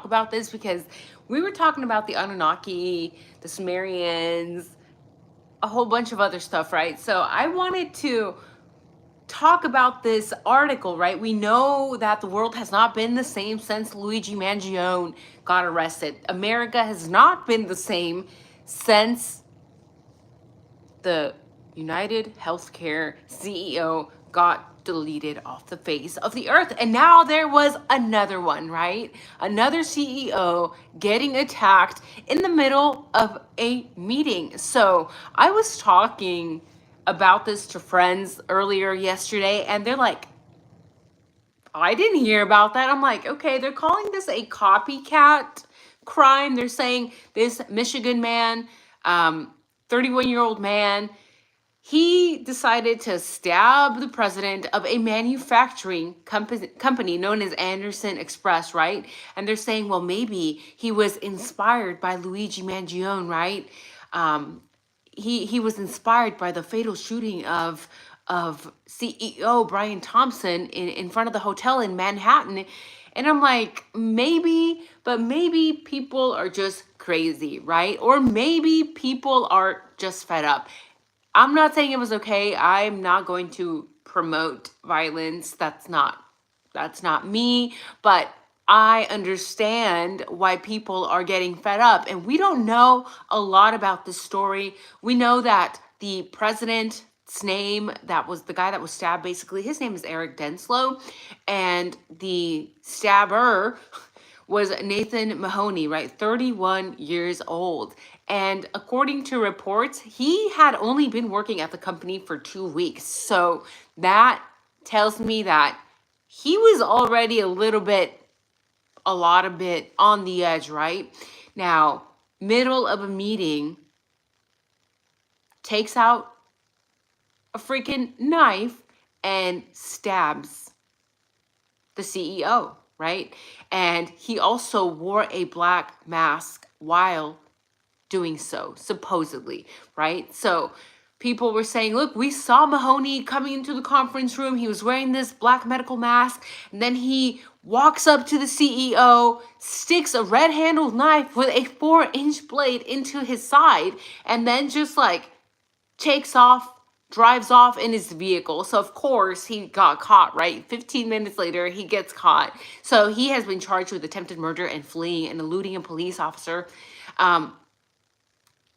about this because we were talking about the Anunnaki, the Sumerians, a whole bunch of other stuff, right? So I wanted to talk about this article, right? We know that the world has not been the same since Luigi Mangione got arrested. America has not been the same since the United Healthcare CEO got deleted off the face of the earth. And now there was another one, right? Another CEO getting attacked in the middle of a meeting. So I was talking about this to friends earlier yesterday, and they're like, I didn't hear about that. I'm like, okay, they're calling this a copycat crime. They're saying this Michigan man, 31-year-old man, he decided to stab the president of a manufacturing company known as Anderson Express, right? And they're saying, well, maybe he was inspired by Luigi Mangione, right? He was inspired by the fatal shooting of CEO Brian Thompson in front of the hotel in Manhattan. And I'm like, maybe, but maybe people are just crazy, right? Or maybe people are just fed up. I'm not saying it was okay. I'm not going to promote violence. That's not me, but I understand why people are getting fed up. And we don't know a lot about this story. We know that the president's name, that was the guy that was stabbed, basically, his name is Eric Denslow. And the stabber was Nathan Mahoney, right? 31 years old. And according to reports, he had only been working at the company for 2 weeks. So that tells me that he was already a bit on the edge, right? Now, middle of a meeting, takes out a freaking knife and stabs the CEO, right? And he also wore a black mask while doing so, supposedly, right? So people were saying, look, we saw Mahoney coming into the conference room. He was wearing this black medical mask. And then he walks up to the CEO, sticks a red-handled knife with a 4-inch blade into his side, and then just like takes off, drives off in his vehicle. So of course he got caught, right? 15 minutes later, he gets caught. So he has been charged with attempted murder and fleeing and eluding a police officer.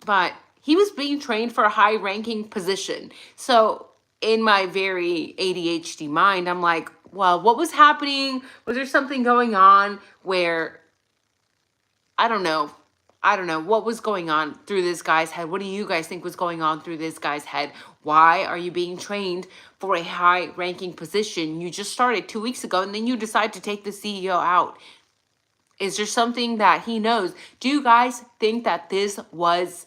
But he was being trained for a high-ranking position. So in my very ADHD mind, I'm like, well, what was happening? Was there something going on where, I don't know what was going on through this guy's head? What do you guys think was going on through this guy's head? Why are you being trained for a high-ranking position? You just started 2 weeks ago, and then you decide to take the CEO out. Is there something that he knows? Do you guys think that this was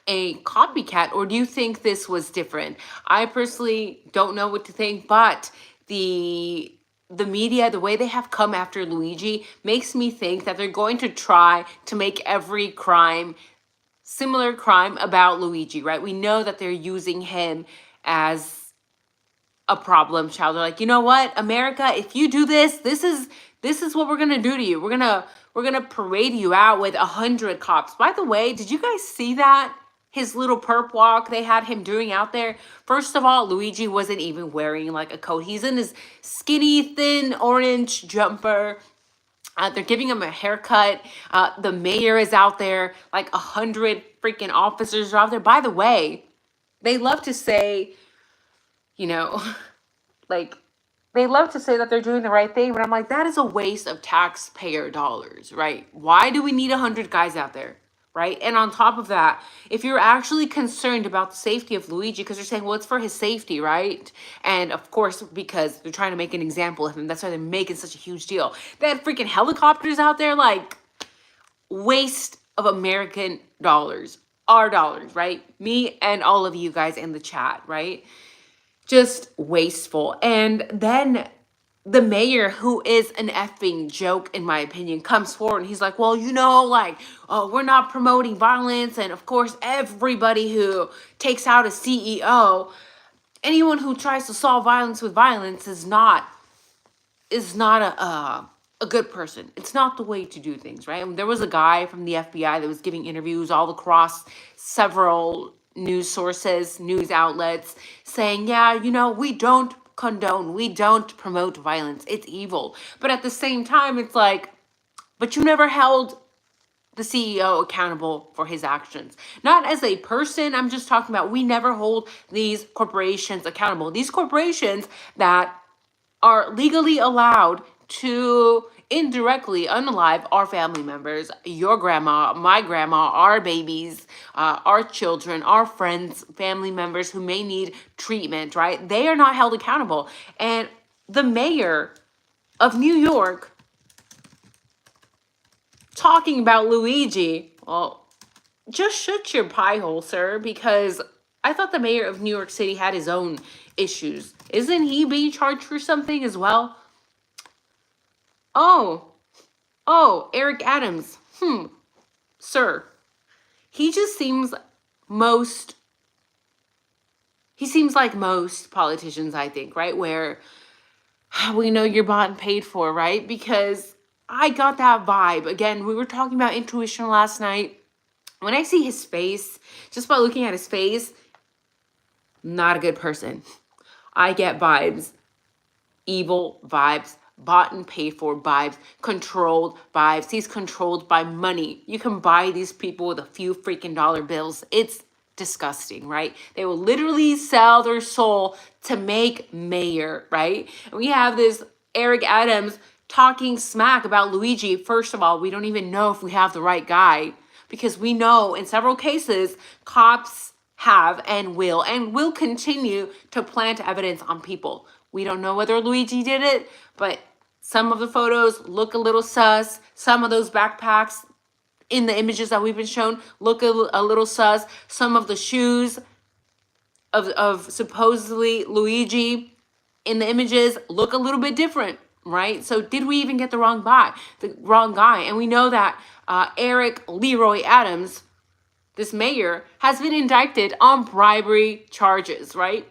a copycat, or do you think this was different? I personally don't know what to think, but the media, the way they have come after Luigi, makes me think that they're going to try to make every similar crime about Luigi, right? We know that they're using him as a problem child. They're like, you know what, America, if you do this, this is what we're gonna do to you. We're gonna parade you out with 100 cops. By the way, did you guys see that? His little perp walk they had him doing out there. First of all, Luigi wasn't even wearing like a coat. He's in his skinny, thin, orange jumper. They're giving him a haircut. The mayor is out there. Like 100 freaking officers are out there. By the way, they love to say, you know, like, they love to say that they're doing the right thing, but I'm like, that is a waste of taxpayer dollars, right? Why do we need 100 guys out there? Right? And on top of that, if you're actually concerned about the safety of Luigi, because they're saying, well, it's for his safety, right? And of course, because they're trying to make an example of him, that's why they're making such a huge deal. They had freaking helicopters out there, like, waste of American dollars, our dollars, right? Me and all of you guys in the chat, right? Just wasteful. And then the mayor, who is an effing joke, in my opinion, comes forward and he's like, well, like, oh, we're not promoting violence. And of course, everybody who takes out a CEO, anyone who tries to solve violence with violence is not a good person. It's not the way to do things, right? And there was a guy from the FBI that was giving interviews all across several news sources, news outlets, saying, yeah, you know, we don't condone, we don't promote violence. It's evil. But at the same time, it's like, but you never held the CEO accountable for his actions. Not as a person, I'm just talking about we never hold these corporations accountable. These corporations that are legally allowed to indirectly unalive our family members, your grandma, my grandma, our babies, our children, our friends, family members who may need treatment, right? They are not held accountable. And the mayor of New York talking about Luigi, well, just shut your pie hole, sir, because I thought the mayor of New York City had his own issues. Isn't he being charged for something as well? Oh, Eric Adams. Sir. He just seems most, he seems like most politicians, I think, right? Where we know you're bought and paid for, right? Because I got that vibe. Again, we were talking about intuition last night. When I see his face, just by looking at his face, not a good person. I get vibes, evil vibes, bought and paid for vibes, controlled vibes. He's controlled by money. You can buy these people with a few freaking dollar bills. It's disgusting, right? They will literally sell their soul to make mayor, right? And we have this Eric Adams talking smack about Luigi. First of all, we don't even know if we have the right guy, because we know in several cases, cops have and will continue to plant evidence on people. We don't know whether Luigi did it, but some of the photos look a little sus. Some of those backpacks in the images that we've been shown look a little sus. Some of the shoes of supposedly Luigi in the images look a little bit different, right? So did we even get the wrong guy? And we know that Eric Leroy Adams, this mayor, has been indicted on bribery charges, right?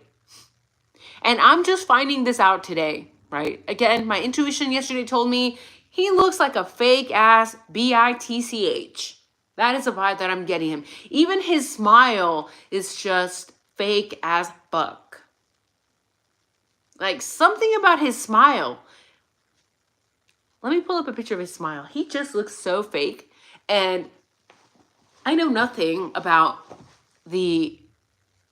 And I'm just finding this out today, right? Again, my intuition yesterday told me he looks like a fake ass bitch. That is a vibe that I'm getting him. Even his smile is just fake as fuck. Like something about his smile. Let me pull up a picture of his smile. He just looks so fake. And I know nothing about the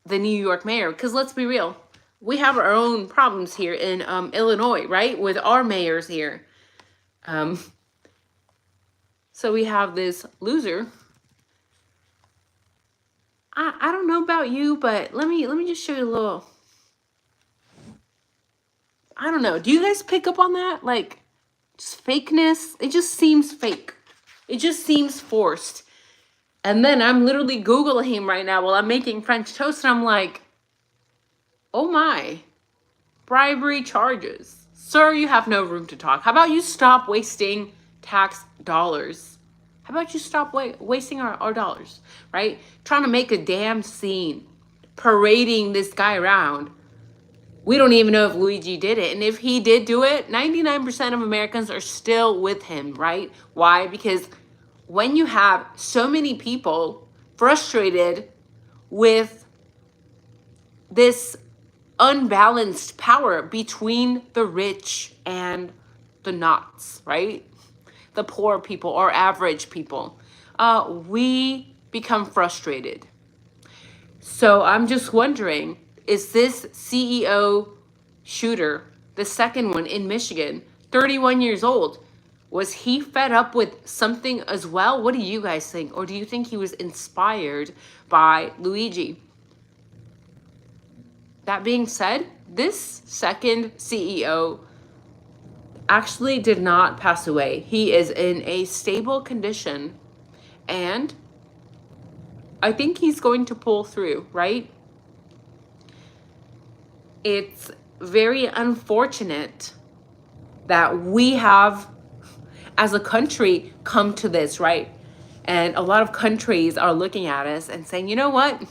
New York mayor, because let's be real, we have our own problems here in Illinois, right? With our mayors here. So we have this loser. I don't know about you, but let me just show you a little. I don't know. Do you guys pick up on that? Like, just fakeness. It just seems fake. It just seems forced. And then I'm literally Googling him right now while I'm making French toast, and I'm like, oh my, bribery charges. Sir, you have no room to talk. How about you stop wasting tax dollars? How about you stop wasting our dollars, right? Trying to make a damn scene, parading this guy around. We don't even know if Luigi did it. And if he did do it, 99% of Americans are still with him, right? Why? Because when you have so many people frustrated with this unbalanced power between the rich and the nots, right? The poor people or average people, we become frustrated. So I'm just wondering, is this CEO shooter, the second one in Michigan, 31 years old, was he fed up with something as well? What do you guys think? Or do you think he was inspired by Luigi? That being said, this second CEO actually did not pass away. He is in a stable condition, and I think he's going to pull through, right? It's very unfortunate that we have, as a country, come to this, right? And a lot of countries are looking at us and saying, you know what?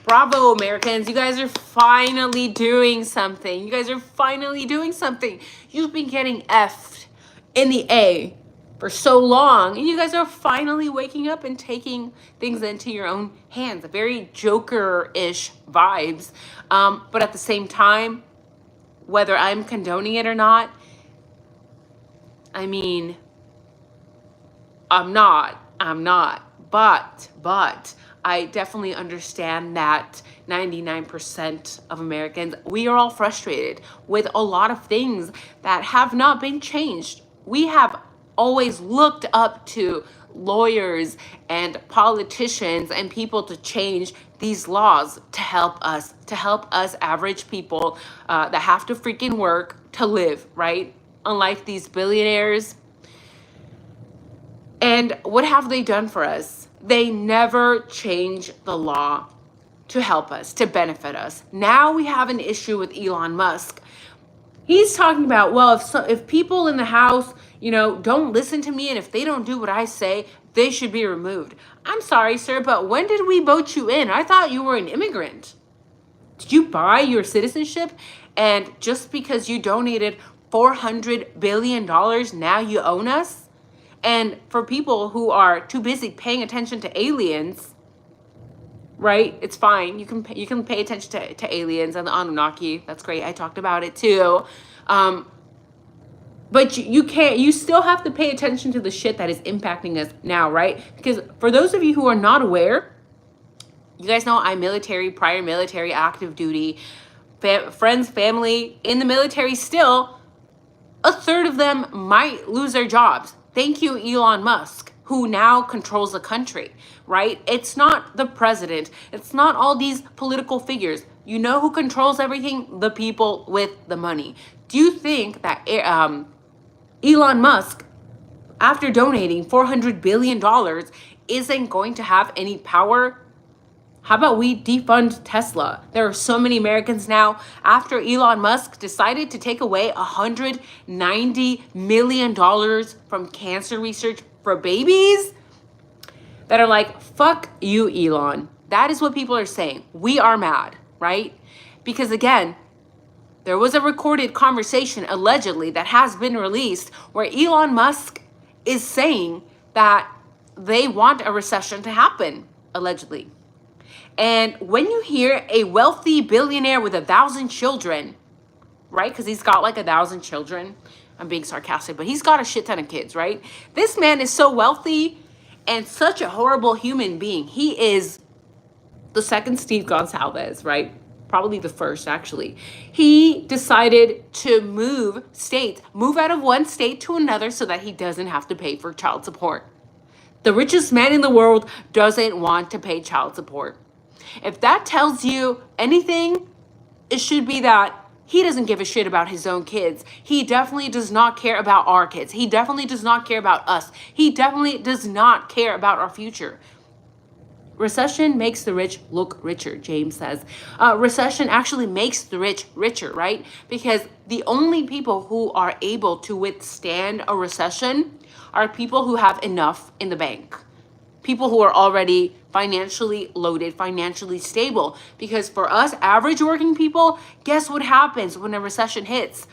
Bravo, Americans. You guys are finally doing something. You guys are finally doing something. You've been getting F'd in the A for so long, and you guys are finally waking up and taking things into your own hands. Very Joker-ish vibes. But at the same time, whether I'm condoning it or not, I mean, I'm not. But I definitely understand that 99% of Americans, we are all frustrated with a lot of things that have not been changed. We have always looked up to lawyers and politicians and people to change these laws to help us average people that have to freaking work to live, right? Unlike these billionaires. And what have they done for us? They never change the law to help us, to benefit us. Now we have an issue with Elon Musk. He's talking about, well, if people in the House, don't listen to me, and if they don't do what I say, they should be removed. I'm sorry, sir, but when did we vote you in? I thought you were an immigrant. Did you buy your citizenship? And just because you donated $400 billion, now you own us? And for people who are too busy paying attention to aliens, right? It's fine. You can pay attention to aliens and the Anunnaki. That's great. I talked about it too. But you can't. You still have to pay attention to the shit that is impacting us now, right? Because for those of you who are not aware, you guys know I'm military, prior military, active duty, friends, family in the military still. A third of them might lose their jobs. Thank you, Elon Musk, who now controls the country, right? It's not the president. It's not all these political figures. You know who controls everything? The people with the money. Do you think that Elon Musk, after donating $400 billion, isn't going to have any power? How about we defund Tesla? There are so many Americans now, after Elon Musk decided to take away $190 million from cancer research for babies, that are like, fuck you, Elon. That is what people are saying. We are mad, right? Because again, there was a recorded conversation allegedly that has been released where Elon Musk is saying that they want a recession to happen, allegedly. And when you hear a wealthy billionaire with 1,000 children, right? Because he's got like 1,000 children. I'm being sarcastic, but he's got a shit ton of kids, right? This man is so wealthy and such a horrible human being. He is the second Steve Gonsalves, right? Probably the first, actually. He decided to move out of one state to another so that he doesn't have to pay for child support. The richest man in the world doesn't want to pay child support. If that tells you anything, it should be that he doesn't give a shit about his own kids. He definitely does not care about our kids. He definitely does not care about us. He definitely does not care about our future. Recession makes the rich look richer, James says. Recession actually makes the rich richer, right? Because the only people who are able to withstand a recession are people who have enough in the bank. People who are already financially loaded, financially stable. Because for us average working people, guess what happens when a recession hits?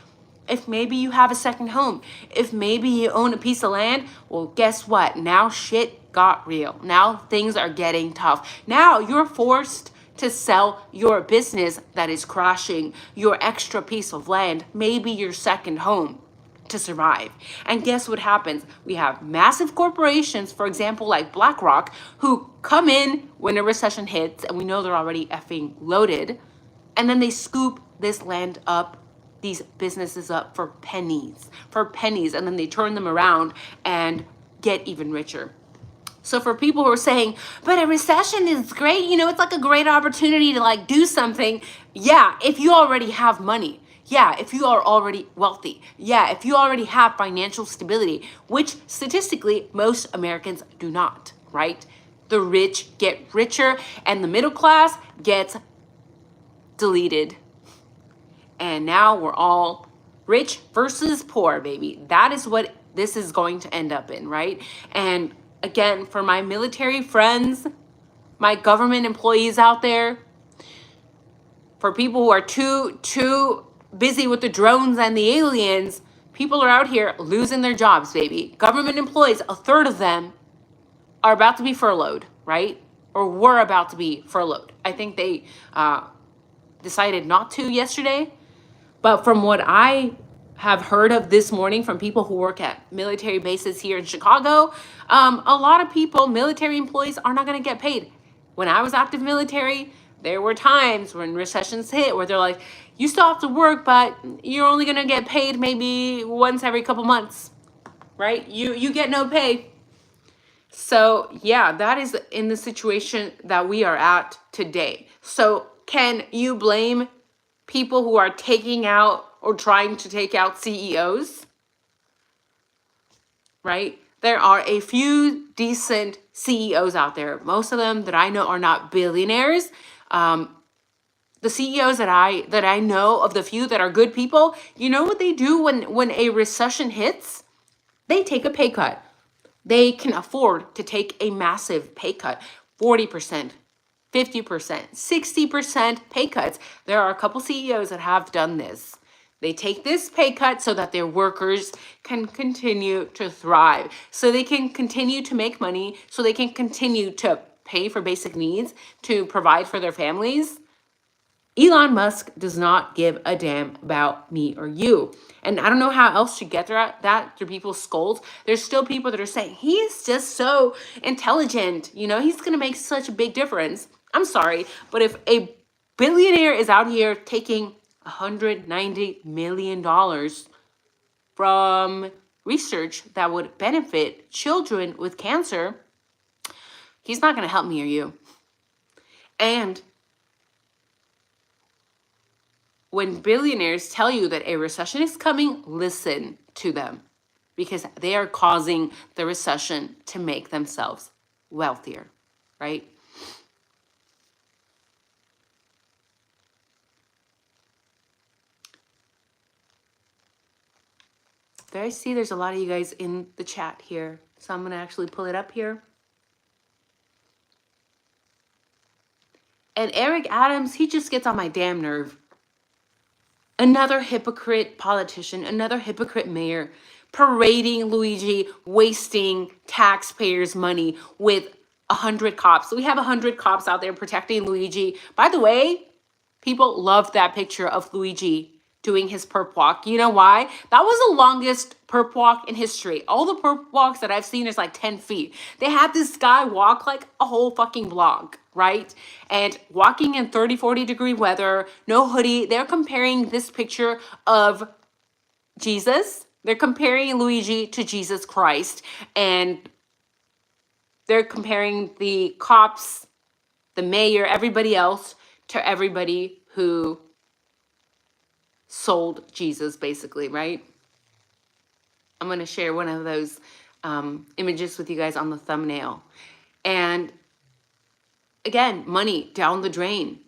If maybe you have a second home, if maybe you own a piece of land, well, guess what? Now shit got real. Now things are getting tough. Now you're forced to sell your business that is crashing, your extra piece of land, maybe your second home, to survive. And guess what happens? We have massive corporations, for example, like BlackRock, who come in when a recession hits, and we know they're already effing loaded, and then they scoop this land up, these businesses up for pennies, and then they turn them around and get even richer. So for people who are saying, but a recession is great, it's like a great opportunity to like do something. Yeah, if you already have money. Yeah, if you are already wealthy. Yeah, if you already have financial stability, which statistically most Americans do not, right? The rich get richer and the middle class gets deleted. And now we're all rich versus poor, baby. That is what this is going to end up in, right? And again, for my military friends, my government employees out there, For people who are too busy with the drones and the aliens, people are out here losing their jobs, baby. Government employees, a third of them are about to be furloughed, right? Or were about to be furloughed. I think they decided not to yesterday. But from what I have heard of this morning from people who work at military bases here in Chicago, a lot of people, military employees, are not going to get paid. When I was active military, there were times when recessions hit where they're like, you still have to work, but you're only going to get paid maybe once every couple months, right? You get no pay. So yeah, that is in the situation that we are at today. So can you blame people who are taking out or trying to take out CEOs? Right? There are a few decent CEOs out there. Most of them that I know are not billionaires. The CEOs that I know of, the few that are good people, you know what they do when a recession hits? They take a pay cut. They can afford to take a massive pay cut, 40%, 50%, 60% pay cuts. There are a couple CEOs that have done this. They take this pay cut so that their workers can continue to thrive, so they can continue to make money, so they can continue to pay for basic needs, to provide for their families. Elon Musk does not give a damn about me or you. And I don't know how else to get through people's skulls. There's still people that are saying, he's just so intelligent. You know, he's going to make such a big difference. I'm sorry, but if a billionaire is out here taking $190 million from research that would benefit children with cancer, he's not going to help me or you. And when billionaires tell you that a recession is coming, listen to them, because they are causing the recession to make themselves wealthier, right? There, I see there's a lot of you guys in the chat here, so I'm going to actually pull it up here. And Eric Adams, he just gets on my damn nerve. Another hypocrite politician, another hypocrite mayor, parading Luigi, wasting taxpayers' money with 100 cops. So we have 100 cops out there protecting Luigi. By the way, people loved that picture of Luigi doing his perp walk. You know why? That was the longest perp walk in history. All the perp walks that I've seen is like 10 feet. They had this guy walk like a whole fucking block, right? And walking in 30, 40 degree weather, no hoodie. They're comparing this picture of Jesus. They're comparing Luigi to Jesus Christ. And they're comparing the cops, the mayor, everybody else to everybody who sold Jesus, basically, right? I'm going to share one of those images with you guys on the thumbnail. And again, money down the drain.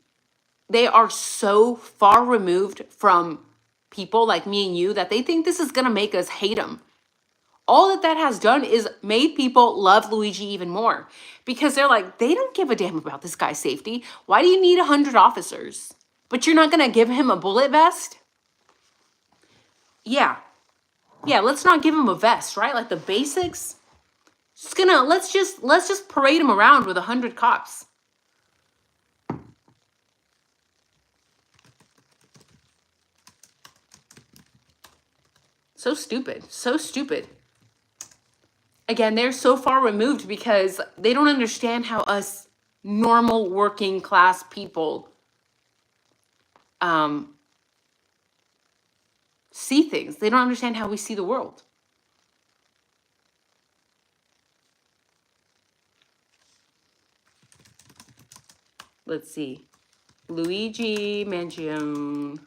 They are so far removed from people like me and you that they think this is going to make us hate them. All that has done is made people love Luigi even more, because they're like, they don't give a damn about this guy's safety. Why do you need 100 officers? But you're not going to give him a bullet vest? Yeah, let's not give him a vest, right? Like the basics. Let's just parade him around with 100 cops. So stupid, so stupid. Again, they're so far removed because they don't understand how us normal working class people see things. They don't understand how we see the world. Let's see. Luigi Mangione.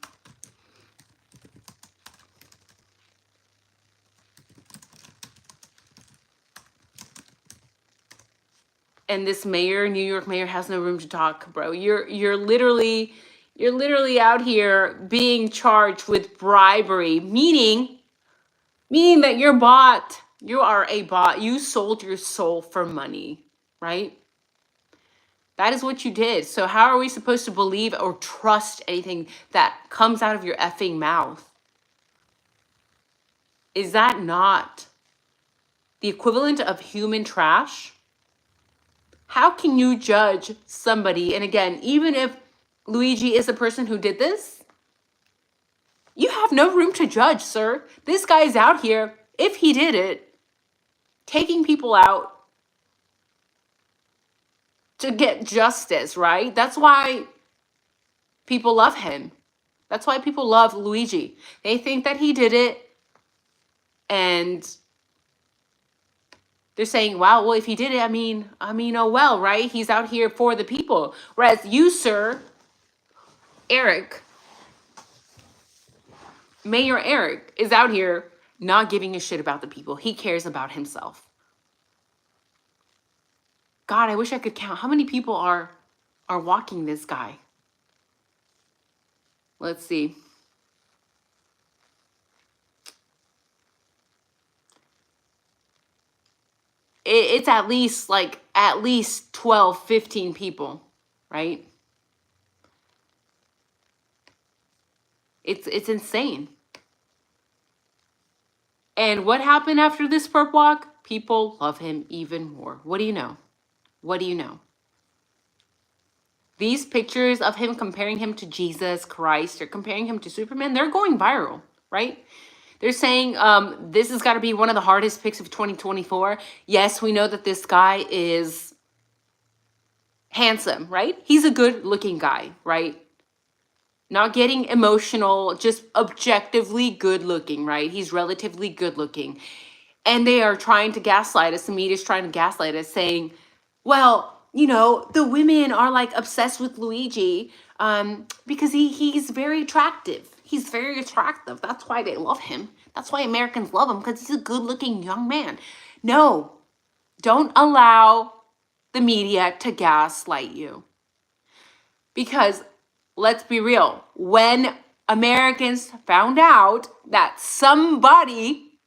And this mayor, New York mayor, has no room to talk, bro. You're literally out here being charged with bribery, meaning that you're bought. You are a bot. You sold your soul for money, right? That is what you did. So how are we supposed to believe or trust anything that comes out of your effing mouth? Is that not the equivalent of human trash? How can you judge somebody? And again, even if Luigi is the person who did this, you have no room to judge, sir. This guy is out here, if he did it, taking people out to get justice, right? That's why people love him. That's why people love Luigi. They think that he did it, and they're saying, wow, well, if he did it, oh well, right? He's out here for the people. Whereas you, sir, Eric, Mayor Eric, is out here not giving a shit about the people. He cares about himself. God, I wish I could count how many people are walking this guy. Let's see. It's at least 12, 15 people, right? It's insane. And what happened after this perp walk? People love him even more. What do you know? What do you know? These pictures of him comparing him to Jesus Christ or comparing him to Superman, they're going viral, right? They're saying this has got to be one of the hardest picks of 2024. Yes, we know that this guy is handsome, right? He's a good looking guy, right? Not getting emotional, just objectively good looking, right? He's relatively good looking. And they are trying to gaslight us. The media is trying to gaslight us, saying, well, the women are like obsessed with Luigi because he's very attractive. He's very attractive. That's why they love him. That's why Americans love him, because he's a good looking young man. No, don't allow the media to gaslight you. Because let's be real, when Americans found out that somebody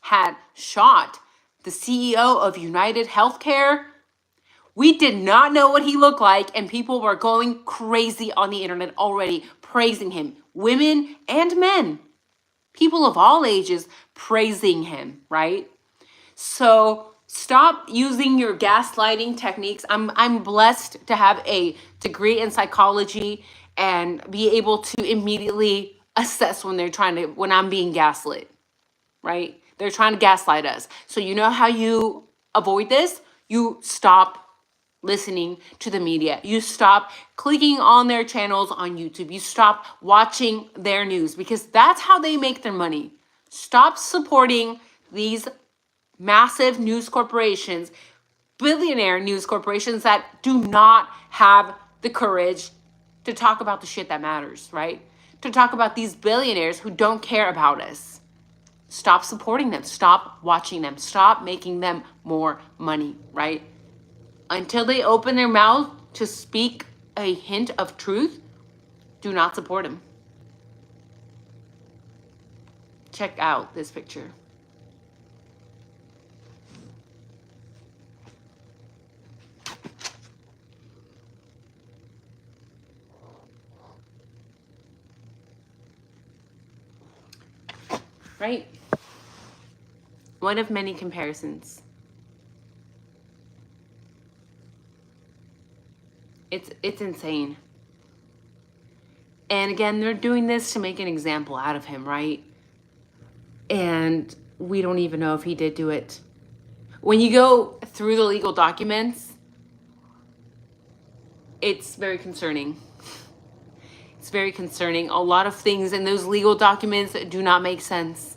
had shot the CEO of United Healthcare, we did not know what he looked like, and people were going crazy on the internet already, praising him. Women and men, people of all ages praising him, right? So stop using your gaslighting techniques. I'm blessed to have a degree in psychology and be able to immediately assess when I'm being gaslit, right? They're trying to gaslight us. So you know how you avoid this? You stop listening to the media. You stop clicking on their channels on YouTube. You stop watching their news, because that's how they make their money. Stop supporting these massive news corporations, billionaire news corporations that do not have the courage to talk about the shit that matters, right? To talk about these billionaires who don't care about us. Stop supporting them. Stop watching them. Stop making them more money, right? Until they open their mouth to speak a hint of truth, do not support them. Check out this picture. Right? One of many comparisons. It's insane. And again, they're doing this to make an example out of him, right? And we don't even know if he did do it. When you go through the legal documents, it's very concerning. It's very concerning. A lot of things in those legal documents do not make sense.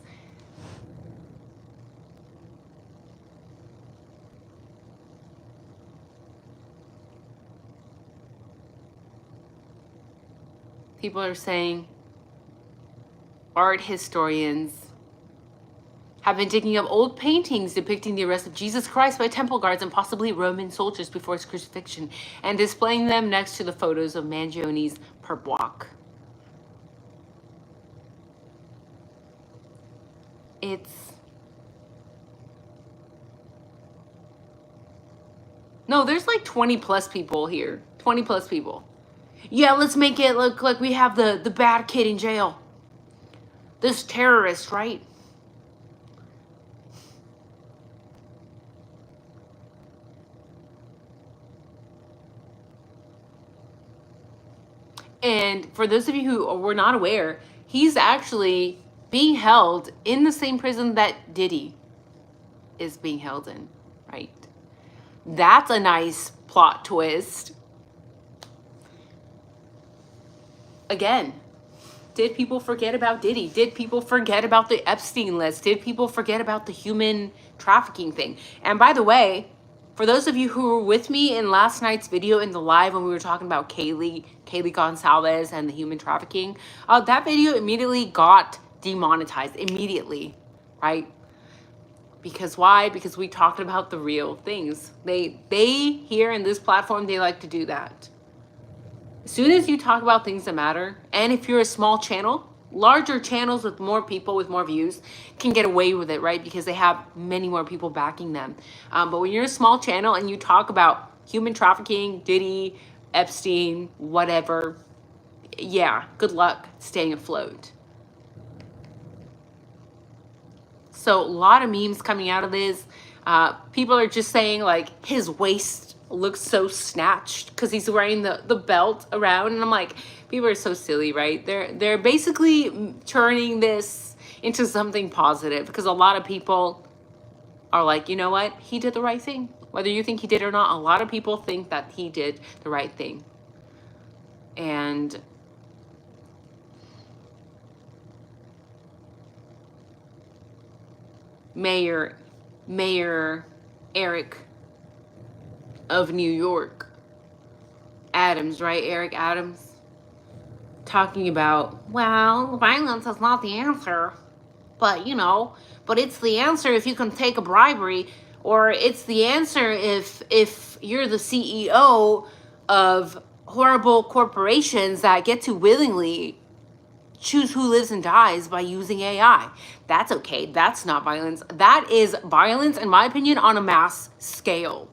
People are saying art historians have been digging up old paintings depicting the arrest of Jesus Christ by temple guards and possibly Roman soldiers before his crucifixion, and displaying them next to the photos of Mangione's perp walk. It's No, there's like 20 plus people here. 20 plus people. Yeah, let's make it look like we have the bad kid in jail. This terrorist, right? And for those of you who were not aware, he's actually being held in the same prison that Diddy is being held in, right? That's a nice plot twist. Again, did people forget about Diddy? Did people forget about the Epstein list? Did people forget about the human trafficking thing? And by the way, for those of you who were with me in last night's video in the live when we were talking about Kaylee Gonzalez and the human trafficking, that video immediately got demonetized immediately, right? Because why? Because we talked about the real things. They here in this platform, they like to do that. As soon as you talk about things that matter, and if you're a small channel, larger channels with more people, with more views, can get away with it, right? Because they have many more people backing them. But when you're a small channel and you talk about human trafficking, Diddy, Epstein, whatever, yeah, good luck staying afloat. So a lot of memes coming out of this. People are just saying like his waist looks so snatched because he's wearing the belt around, and I'm like, people are so silly, right? They're basically turning this into something positive because a lot of people are like, you know what, he did the right thing. Whether you think he did or not, a lot of people think that he did the right thing. And Mayor Eric of New York, Adams, right? Eric Adams, talking about, well, violence is not the answer, but but it's the answer if you can take a bribery, or it's the answer if you're the CEO of horrible corporations that get to willingly choose who lives and dies by using AI. That's okay. That's not violence. That is violence, in my opinion, on a mass scale.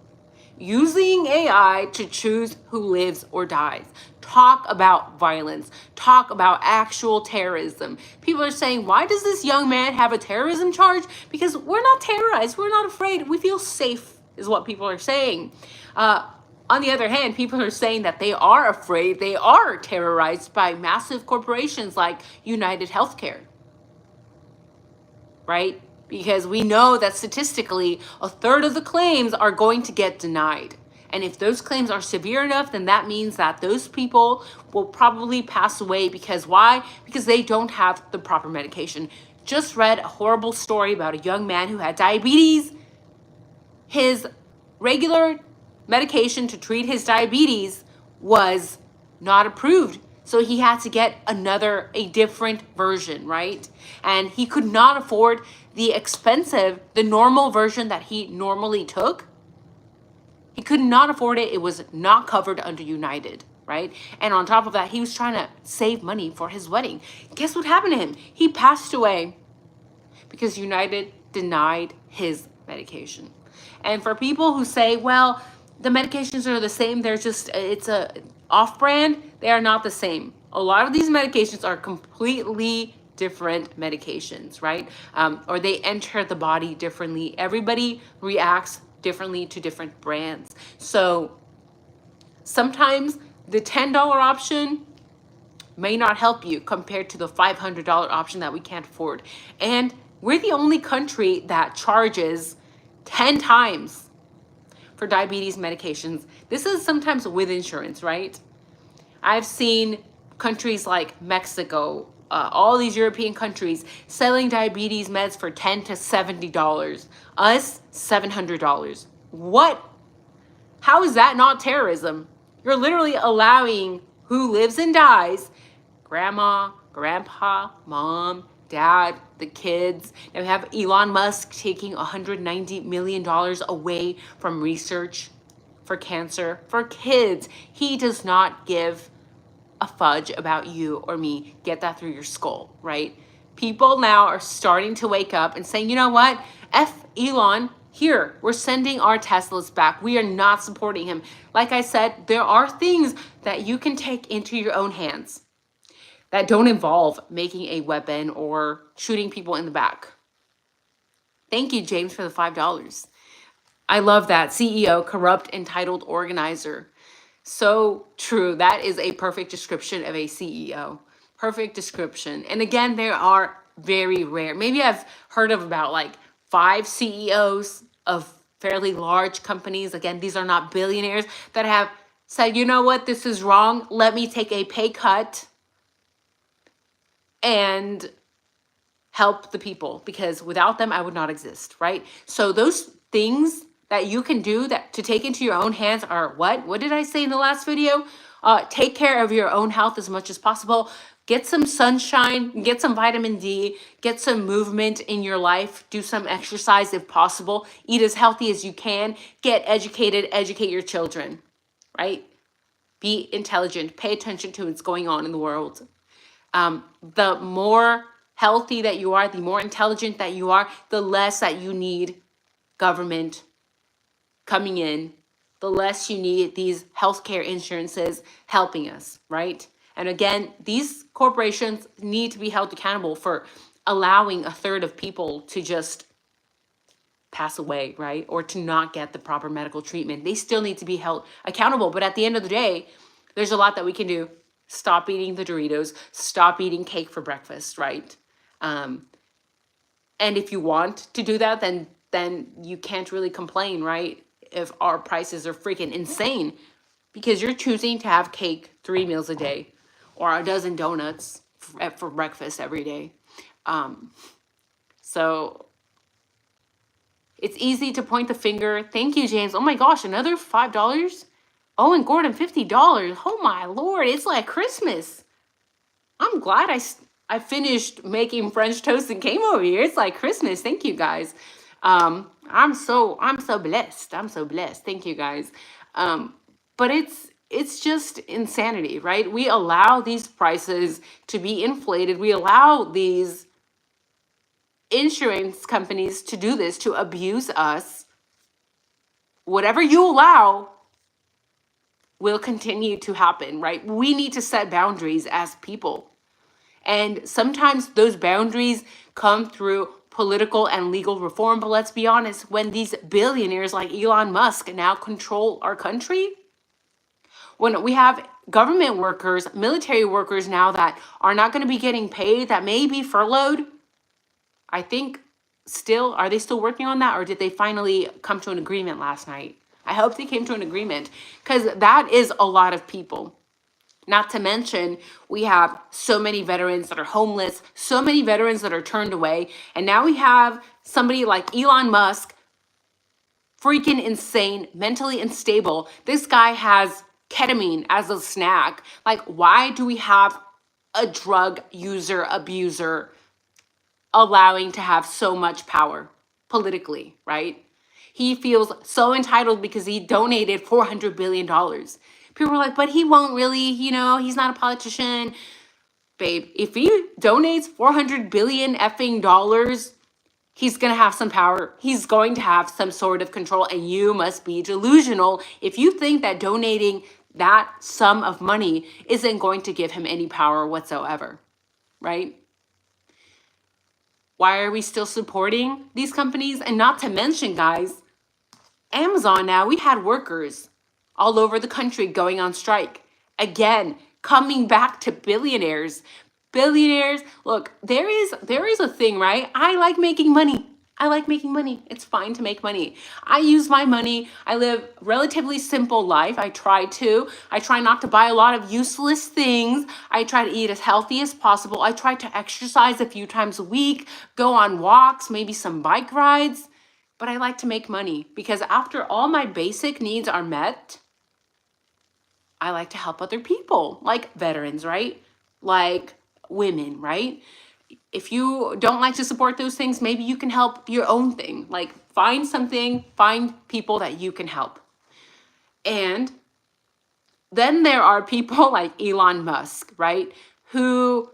Using AI to choose who lives or dies. Talk about violence. Talk about actual terrorism. People are saying, why does this young man have a terrorism charge? Because we're not terrorized. We're not afraid. We feel safe, is what people are saying. On the other hand, people are saying that they are afraid, they are terrorized by massive corporations like United Healthcare, right? Because we know that statistically, a third of the claims are going to get denied. And if those claims are severe enough, then that means that those people will probably pass away. Because why? Because they don't have the proper medication. Just read a horrible story about a young man who had diabetes. His regular medication to treat his diabetes was not approved. So he had to get a different version, right? And he could not afford the normal version that he normally took. He could not afford it. It was not covered under United, right? And on top of that, he was trying to save money for his wedding. Guess what happened to him? He passed away because United denied his medication. And for people who say, well, the medications are the same, it's a off-brand, they are not the same. A lot of these medications are completely different medications, right? Or they enter the body differently. Everybody reacts differently to different brands. So sometimes the $10 option may not help you compared to the $500 option that we can't afford. And we're the only country that charges 10 times for diabetes medications. This is sometimes with insurance, right? I've seen countries like Mexico, all these European countries selling diabetes meds for $10 to $70. Us, $700. What? How is that not terrorism? You're literally allowing who lives and dies, grandma, grandpa, mom, dad, the kids. Now we have Elon Musk taking $190 million away from research for cancer for kids. He does not give a fudge about you or me. Get that through your skull, right? People now are starting to wake up and saying, you know what? F Elon, Here, we're sending our Teslas back. We are not supporting him. Like I said, there are things that you can take into your own hands that don't involve making a weapon or shooting people in the back. Thank you, James, for the $5. I love that. CEO, corrupt, entitled organizer. So true. That is a perfect description of a CEO. Perfect description. And again, there are very rare. Maybe I've heard of about like 5 CEOs of fairly large companies. Again, these are not billionaires that have said, you know what, this is wrong. Let me take a pay cut and help the people, because without them, I would not exist, right? So those things that you can do that to take into your own hands are what? What did I say in the last video? Take care of your own health as much as possible. Get some sunshine, get some vitamin D, get some movement in your life, do some exercise if possible, eat as healthy as you can, get educated, educate your children, right? Be intelligent, pay attention to what's going on in the world. The more healthy that you are, the more intelligent that you are, the less that you need government coming in, the less you need these healthcare insurances helping us, right? And again, these corporations need to be held accountable for allowing a third of people to just pass away, right? Or to not get the proper medical treatment. They still need to be held accountable. But at the end of the day, there's a lot that we can do. Stop eating the Doritos, stop eating cake for breakfast, right? And if you want to do that, then you can't really complain, right? If our prices are freaking insane, because you're choosing to have cake 3 meals a day or a dozen donuts for breakfast every day. So it's easy to point the finger. Thank you, James. Oh my gosh, another $5? Oh, and Gordon, $50. Oh my Lord, it's like Christmas. I'm glad I finished making French toast and came over here. It's like Christmas. Thank you, guys. I'm so blessed. I'm so blessed. Thank you, guys. But it's just insanity, right? We allow these prices to be inflated. We allow these insurance companies to do this, to abuse us. Whatever you allow will continue to happen, right? We need to set boundaries as people. And sometimes those boundaries come through political and legal reform. But let's be honest, when these billionaires like Elon Musk now control our country, when we have government workers, military workers now that are not going to be getting paid, that may be furloughed, I think still, are they still working on that? Or did they finally come to an agreement last night? I hope they came to an agreement, because that is a lot of people. Not to mention, we have so many veterans that are homeless, so many veterans that are turned away. And now we have somebody like Elon Musk, freaking insane, mentally unstable. This guy has ketamine as a snack. Like, why do we have a drug user, abuser allowing to have so much power politically, right? He feels so entitled because he donated $400 billion. People are like, but he won't really, he's not a politician. Babe, if he donates 400 billion effing dollars, he's going to have some power. He's going to have some sort of control, and you must be delusional if you think that donating that sum of money isn't going to give him any power whatsoever, right? Why are we still supporting these companies? And not to mention, guys, Amazon now, we had workers all over the country going on strike. Again, coming back to billionaires. Billionaires, look, there is a thing, right? I like making money. I like making money. It's fine to make money. I use my money. I live relatively simple life. I try not to buy a lot of useless things. I try to eat as healthy as possible. I try to exercise a few times a week, go on walks, maybe some bike rides. But I like to make money, because after all my basic needs are met, I like to help other people, like veterans, right? Like women, right? If you don't like to support those things, maybe you can help your own thing. Like, find people that you can help. And then there are people like Elon Musk, right? Who,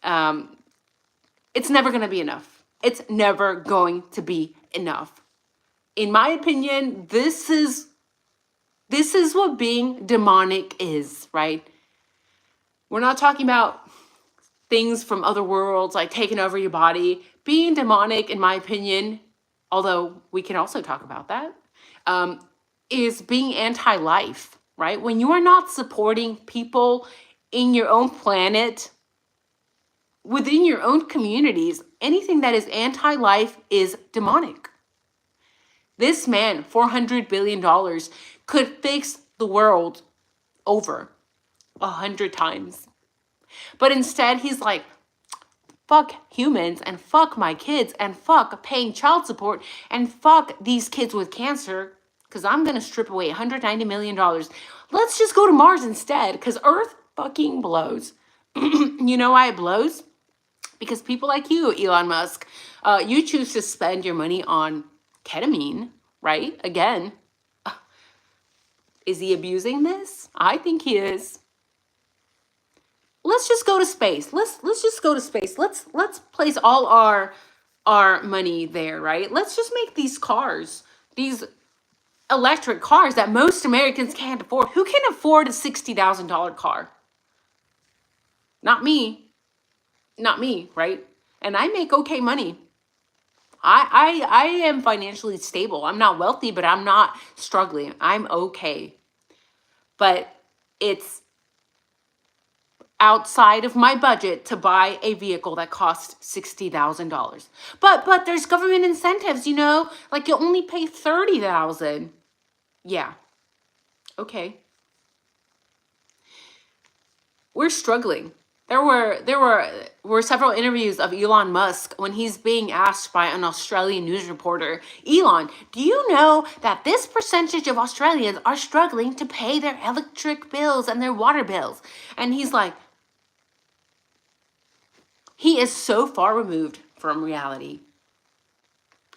it's never going to be enough. It's never going to be enough. In my opinion, this is what being demonic is, right? We're not talking about things from other worlds like taking over your body. Being demonic, in my opinion, although we can also talk about that, is being anti-life, right? When you are not supporting people in your own planet, within your own communities, anything that is anti-life is demonic. This man, $400 billion, could fix the world over 100 times. But instead, he's like, fuck humans and fuck my kids and fuck paying child support and fuck these kids with cancer because I'm going to strip away $190 million. Let's just go to Mars instead because Earth fucking blows. You know why it blows? Because people like you, Elon Musk, you choose to spend your money on ketamine, right? Again, is he abusing this? I think he is. Let's just go to space. Let's just go to space. Let's place all our money there, right? Let's just make these cars, these electric cars that most Americans can't afford. Who can afford a $60,000 car? Not me. Not me, right? And I make okay money. I am financially stable. I'm not wealthy, but I'm not struggling. I'm okay. But it's outside of my budget to buy a vehicle that costs $60,000. But there's government incentives, you know? Like you only pay $30,000. Yeah. Okay. We're struggling. There were several interviews of Elon Musk when he's being asked by an Australian news reporter, Elon, do you know that this percentage of Australians are struggling to pay their electric bills and their water bills? And he's like, he is so far removed from reality.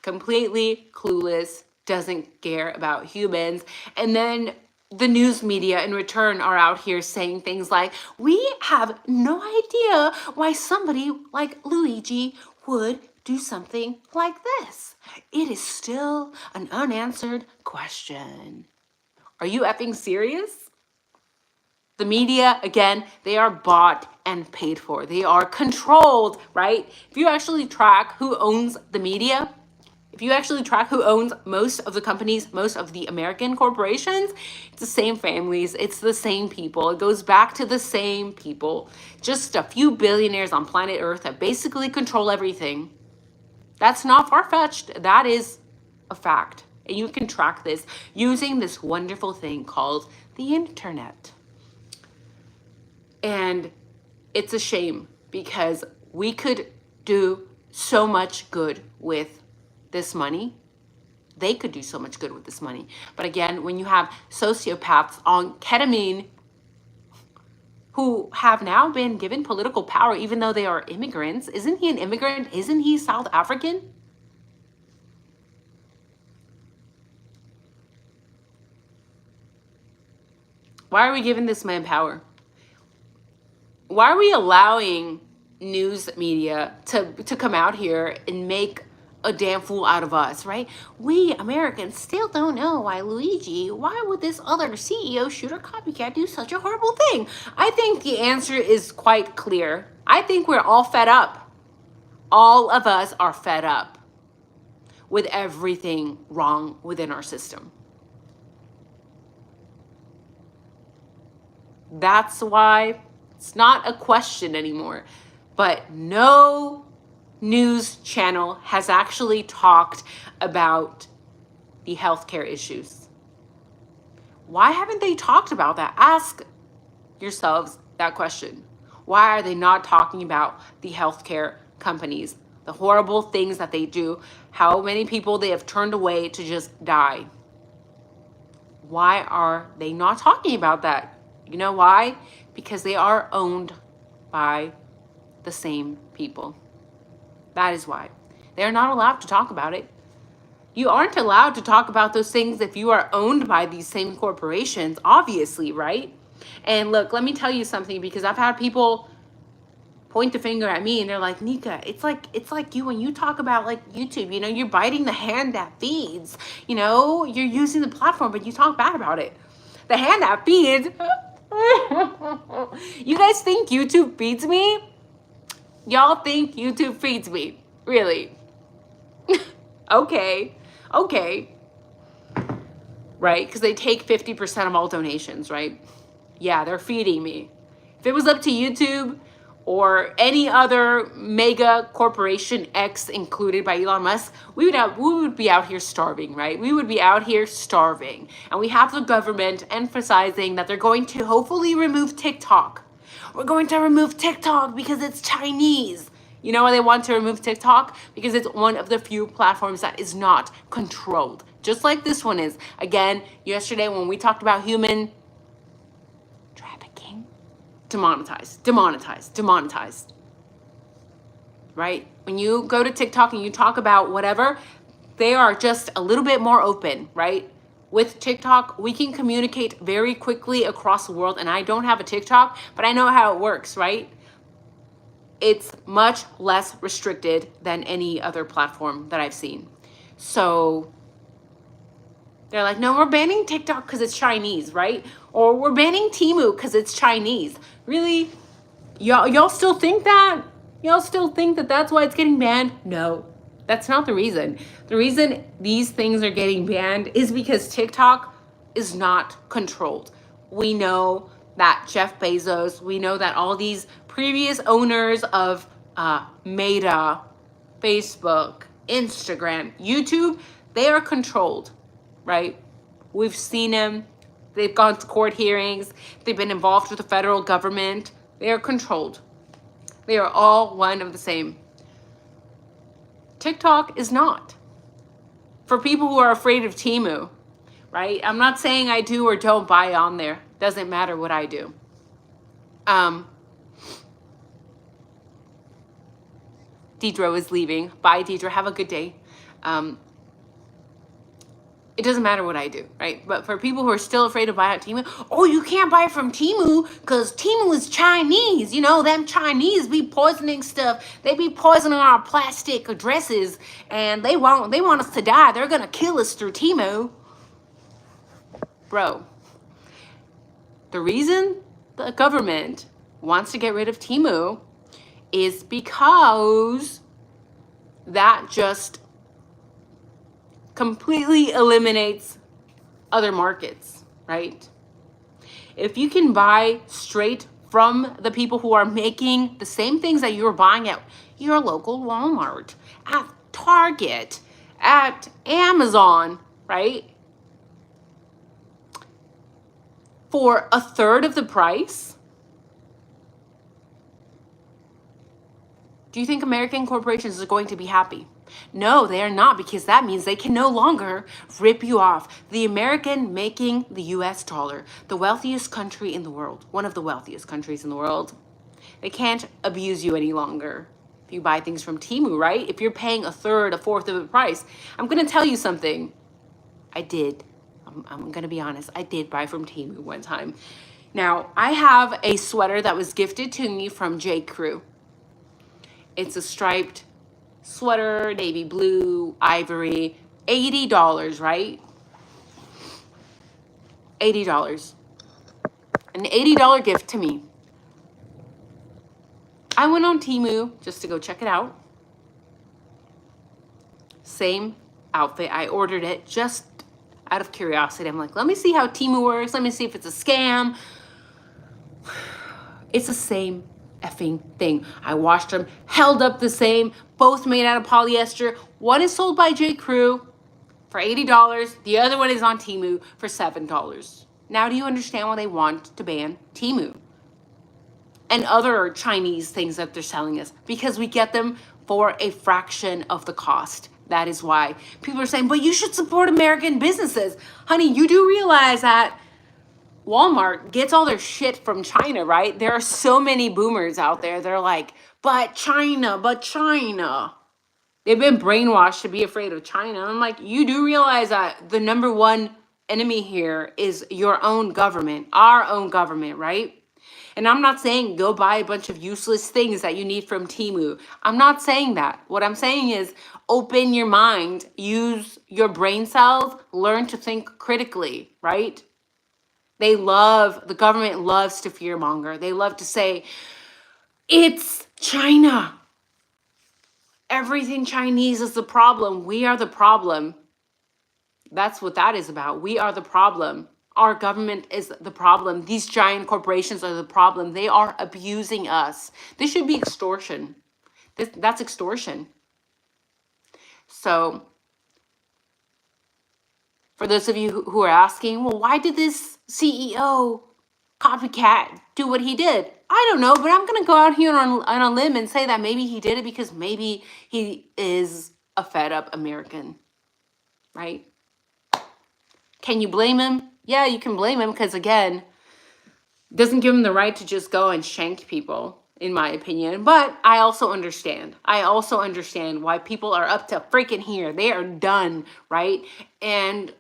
Completely clueless, doesn't care about humans. And then the news media in return are out here saying things like, we have no idea why somebody like Luigi would do something like this. It is still an unanswered question. Are you effing serious? The media, again, they are bought and paid for. They are controlled, right? If you actually track who owns the media, if you actually track who owns most of the companies, most of the American corporations, it's the same families, it's the same people. It goes back to the same people. Just a few billionaires on planet Earth that basically control everything. That's not far-fetched. That is a fact. And you can track this using this wonderful thing called the internet. And it's a shame because we could do so much good with this money. They could do so much good with this money. But again, when you have sociopaths on ketamine who have now been given political power, even though they are immigrants, isn't he an immigrant? Isn't he South African? Why are we giving this man power? Why are we allowing news media to come out here and make a damn fool out of us, right? We Americans still don't know why why would this other CEO shooter copycat do such a horrible thing? I think the answer is quite clear. I think we're all fed up. All of us are fed up with everything wrong within our system. That's why it's not a question anymore. But no news channel has actually talked about the healthcare issues. Why haven't they talked about that? Ask yourselves that question. Why are they not talking about the healthcare companies, the horrible things that they do, how many people they have turned away to just die? Why are they not talking about that? You know why? Because they are owned by the same people. That is why. They're not allowed to talk about it. You aren't allowed to talk about those things if you are owned by these same corporations, obviously, right? And look, let me tell you something, because I've had people point the finger at me and they're like, Nika, it's like you when you talk about like YouTube, you know, you're biting the hand that feeds, you know, you're using the platform, but you talk bad about it. The hand that feeds. You guys think YouTube feeds me? Y'all think YouTube feeds me? Really? Okay. Right? Because they take 50% of all donations, right? Yeah, they're feeding me. If it was up to YouTube or any other mega corporation, X included by Elon Musk, we would be out here starving, right? We would be out here starving. And we have the government emphasizing that they're going to hopefully remove TikTok. We're going to remove TikTok because it's Chinese. You know why they want to remove TikTok? Because it's one of the few platforms that is not controlled. Just like this one is. Again, yesterday when we talked about human trafficking, demonetized. Right? When you go to TikTok and you talk about whatever, they are just a little bit more open, right? With TikTok, we can communicate very quickly across the world. And I don't have a TikTok, but I know how it works, right? It's much less restricted than any other platform that I've seen. So they're like, no, we're banning TikTok because it's Chinese, right? Or we're banning Temu because it's Chinese. Really? Y'all still think that? Y'all still think that that's why it's getting banned? No, that's not the reason. The reason these things are getting banned is because TikTok is not controlled. We know that Jeff Bezos, we know that all these previous owners of Meta, Facebook, Instagram, YouTube, they are controlled, right? We've seen them. They've gone to court hearings. They've been involved with the federal government. They are controlled. They are all one of the same. TikTok is not. For people who are afraid of Temu, right? I'm not saying I do or don't buy on there. Doesn't matter what I do. Deidre is leaving. Bye, Deidre. Have a good day. It doesn't matter what I do, right? But for people who are still afraid to buy at Temu, oh, you can't buy from Temu because Temu is Chinese. You know, them Chinese be poisoning stuff. They be poisoning our plastic dresses, and they want us to die. They're gonna kill us through Temu. Bro, the reason the government wants to get rid of Temu is because that just completely eliminates other markets, right? If you can buy straight from the people who are making the same things that you're buying at your local Walmart, at Target, at Amazon, right? For a third of the price, do you think American corporations are going to be happy? No, they are not, because that means they can no longer rip you off. The American making the US dollar, the wealthiest country in the world, one of the wealthiest countries in the world, they can't abuse you any longer. If you buy things from Temu, right? If you're paying a third, a fourth of the price, I'm going to tell you something. I did. I'm going to be honest. I did buy from Temu one time. Now, I have a sweater that was gifted to me from J. Crew. It's a striped sweater, navy blue, ivory, $80, right? $80. An $80 gift to me. I went on Temu just to go check it out. Same outfit. I ordered it just out of curiosity. I'm like, let me see how Temu works. Let me see if it's a scam. It's the same effing thing. I washed them, held up the same, both made out of polyester. One is sold by J. Crew for $80. The other one is on Temu for $7. Now, do you understand why they want to ban Temu and other Chinese things that they're selling us? Because we get them for a fraction of the cost. That is why people are saying, but you should support American businesses. Honey, you do realize that Walmart gets all their shit from China, right? There are so many boomers out there. They're like, but China, but China. They've been brainwashed to be afraid of China. I'm like, you do realize that the number one enemy here is your own government, our own government, right? And I'm not saying go buy a bunch of useless things that you need from Temu. I'm not saying that. What I'm saying is open your mind, use your brain cells, learn to think critically, right? The government loves to fearmonger. They love to say, it's China. Everything Chinese is the problem. We are the problem. That's what that is about. We are the problem. Our government is the problem. These giant corporations are the problem. They are abusing us. This should be extortion. That's extortion. So, for those of you who are asking, well, why did this CEO Copycat do what he did? I don't know, but I'm going to go out here on a limb and say that maybe he did it because maybe he is a fed up American, right? Can you blame him? Yeah, you can blame him because, again, doesn't give him the right to just go and shank people, in my opinion. But I also understand. I also understand why people are up to freaking here. They are done, right? And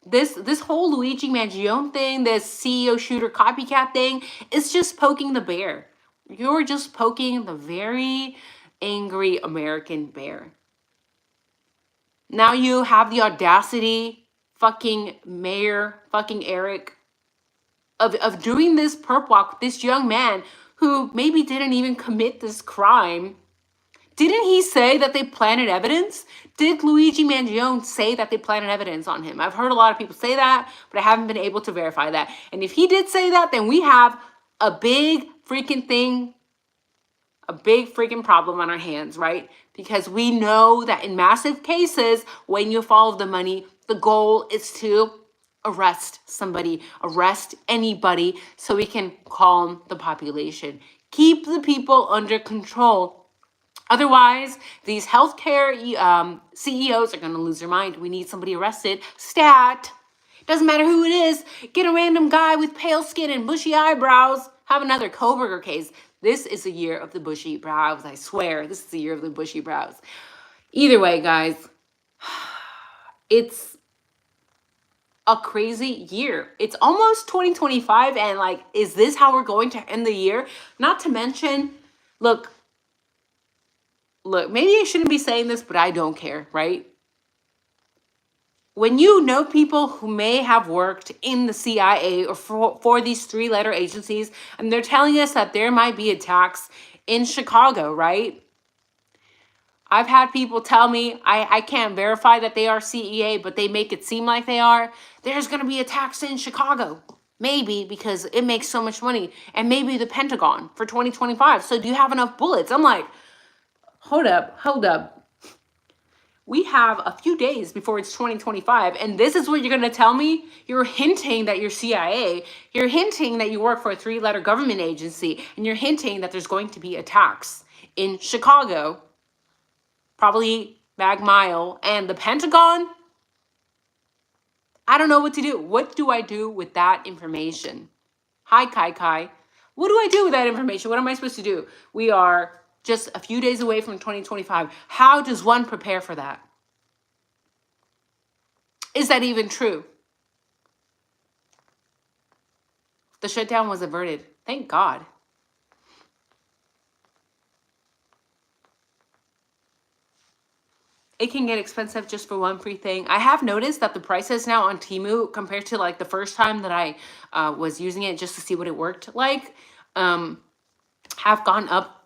this whole Luigi Mangione thing, this CEO shooter copycat thing, is just poking the bear. You're just poking the very angry American bear. Now you have the audacity, fucking Mayor, fucking Eric, of doing this perp walk with this young man who maybe didn't even commit this crime. Didn't he say that they planted evidence? Did Luigi Mangione say that they planted evidence on him? I've heard a lot of people say that, but I haven't been able to verify that. And if he did say that, then we have a big freaking thing, a big freaking problem on our hands, right? Because we know that in massive cases, when you follow the money, the goal is to arrest somebody, arrest anybody, so we can calm the population. Keep the people under control. Otherwise, these healthcare CEOs are going to lose their mind. We need somebody arrested. Stat. Doesn't matter who it is. Get a random guy with pale skin and bushy eyebrows. Have another Koberger case. This is the year of the bushy brows. I swear, this is the year of the bushy brows. Either way, guys, it's a crazy year. It's almost 2025, and like, is this how we're going to end the year? Not to mention, look, maybe I shouldn't be saying this, but I don't care, right? When you know people who may have worked in the CIA or for these three-letter agencies, and they're telling us that there might be attacks in Chicago, right? I've had people tell me, I can't verify that they are CEA, but they make it seem like they are. There's going to be attacks in Chicago. Maybe because it makes so much money. And maybe the Pentagon for 2025. So do you have enough bullets? I'm like, hold up. We have a few days before it's 2025, and this is what you're going to tell me? You're hinting that you're CIA. You're hinting that you work for a three-letter government agency, and you're hinting that there's going to be attacks in Chicago, probably Mag Mile, and the Pentagon. I don't know what to do. What do I do with that information? Hi, Kai. What do I do with that information? What am I supposed to do? We are just a few days away from 2025. How does one prepare for that? Is that even true? The shutdown was averted. Thank God. It can get expensive just for one free thing. I have noticed that the prices now on Temu, compared to like the first time that I was using it just to see what it worked like, have gone up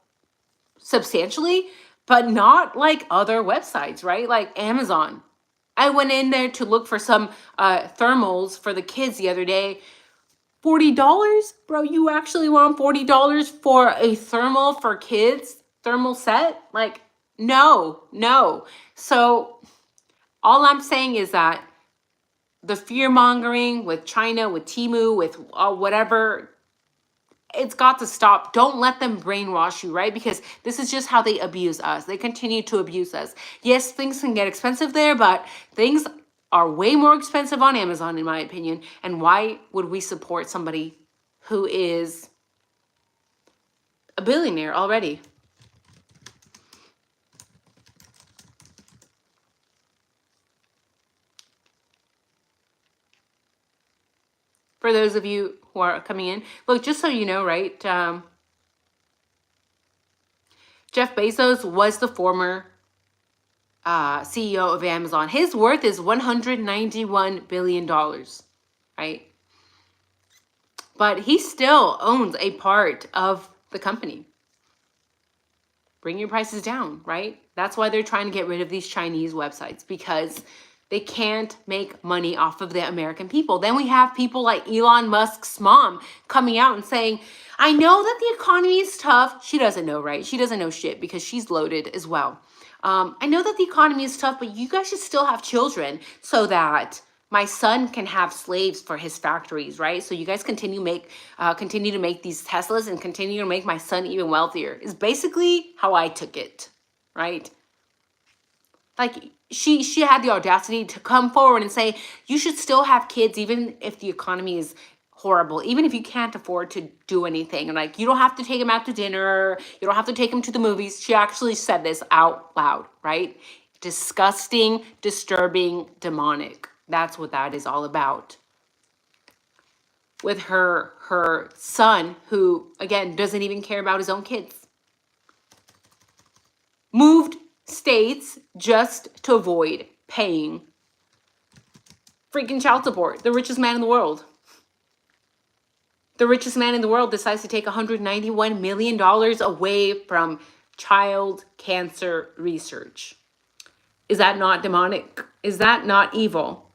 substantially, but not like other websites, right? Like Amazon. I went in there to look for some thermals for the kids the other day. $40? Bro, you actually want $40 for a thermal for kids? Thermal set? Like, no. So all I'm saying is that the fear mongering with China, with Temu, with whatever, it's got to stop. Don't let them brainwash you, right? Because this is just how they abuse us. They continue to abuse us. Yes, things can get expensive there, but things are way more expensive on Amazon, in my opinion. And why would we support somebody who is a billionaire already? For those of you who are coming in. Look, just so you know, right? Jeff Bezos was the former CEO of Amazon. His worth is $191 billion, right? But he still owns a part of the company. Bring your prices down, right? That's why they're trying to get rid of these Chinese websites, because they can't make money off of the American people. Then we have people like Elon Musk's mom coming out and saying, I know that the economy is tough. She doesn't know, right? She doesn't know shit because she's loaded as well. I know that the economy is tough, but you guys should still have children so that my son can have slaves for his factories, right? So you guys continue to make these Teslas and continue to make my son even wealthier. Is basically how I took it, right? Like she had the audacity to come forward and say, you should still have kids even if the economy is horrible, even if you can't afford to do anything. And like, you don't have to take them out to dinner. You don't have to take them to the movies. She actually said this out loud, right? Disgusting, disturbing, demonic. That's what that is all about. With her son, who, again, doesn't even care about his own kids. Moved states just to avoid paying freaking child support. The richest man in the world. The richest man in the world decides to take $191 million away from child cancer research. Is that not demonic? Is that not evil?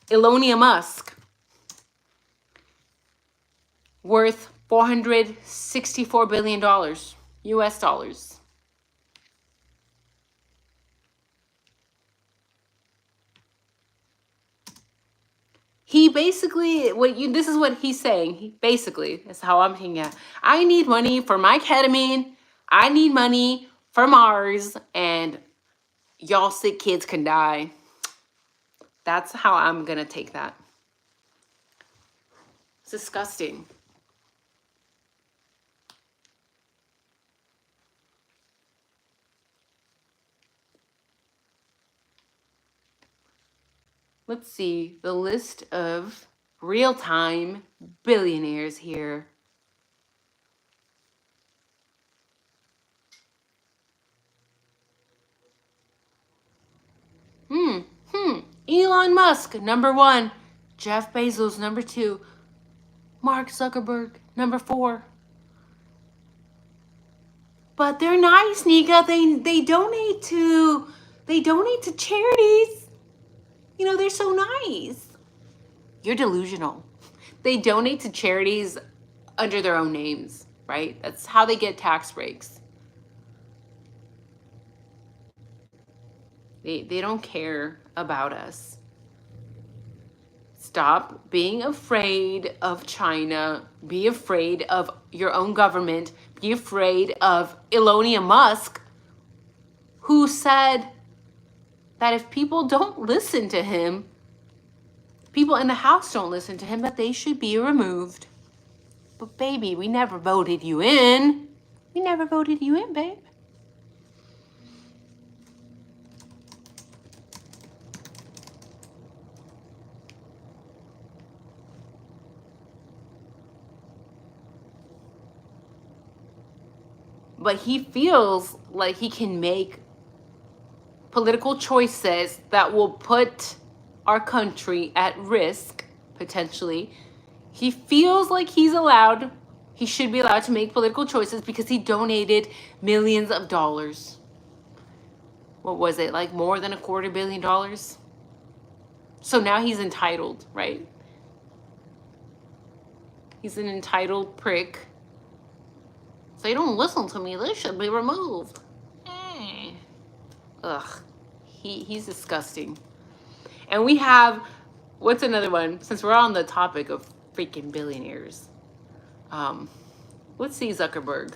Elon Musk, worth $464 billion US dollars. He basically, this is what he's saying. He basically, that's how I'm thinking it. I need money for my ketamine. I need money for Mars, and y'all sick kids can die. That's how I'm gonna take that. It's disgusting. Let's see the list of real-time billionaires here. Elon Musk, number 1. Jeff Bezos, number 2. Mark Zuckerberg, number 4. But they're nice, Nika. They donate to charities. You know, they're so nice. You're delusional. They donate to charities under their own names, right? That's how they get tax breaks. They don't care about us. Stop being afraid of China. Be afraid of your own government. Be afraid of Elon Musk, who said that if people don't listen to him, people in the House don't listen to him, that they should be removed. But baby, we never voted you in. We never voted you in, babe. But he feels like he can make political choices that will put our country at risk, potentially. He feels like he should be allowed to make political choices because he donated millions of dollars. What was it, like more than $250 million? So now he's entitled, right? He's an entitled prick. If they don't listen to me, they should be removed. Ugh. He's disgusting. And we have, what's another one? Since we're on the topic of freaking billionaires. Let's see Zuckerberg.